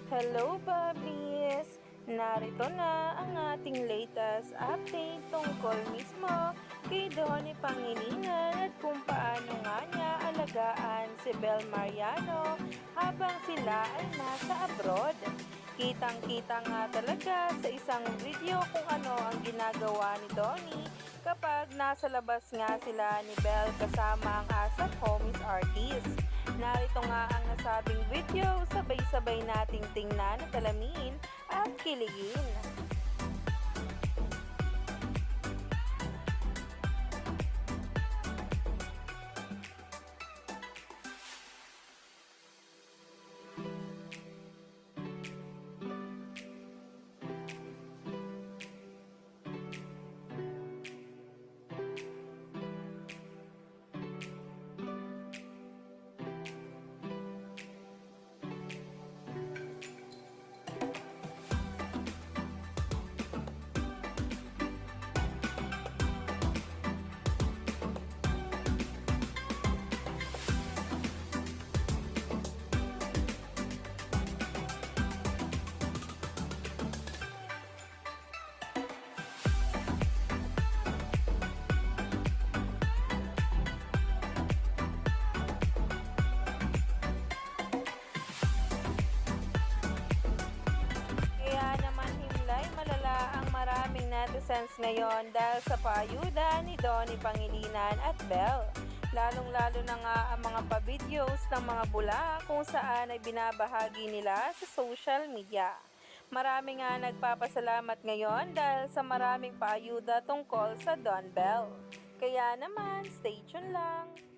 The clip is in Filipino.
Hello, Babis! Narito na ang ating latest update tungkol mismo kay Donnie Pangilinan at kung paano nga niya alagaan si Bel Mariano habang sila ay nasa abroad. Kitang-kita nga talaga sa isang video kung ano ang ginagawa ni Donnie kapag nasa labas nga sila ni Bel kasama ang ASAP Homies artist. Narito nga ang nasabing video, sabay-sabay nating tingnan at alamin at kiligin. Maraming netizens ngayon dahil sa paayuda ni Donnie Pangilinan at Bel. Lalong-lalo na nga ang mga pa-videos ng mga bula kung saan ay binabahagi nila sa social media. Marami nga nagpapasalamat ngayon dahil sa maraming paayuda tungkol sa Don Bel. Kaya naman, stay tuned lang!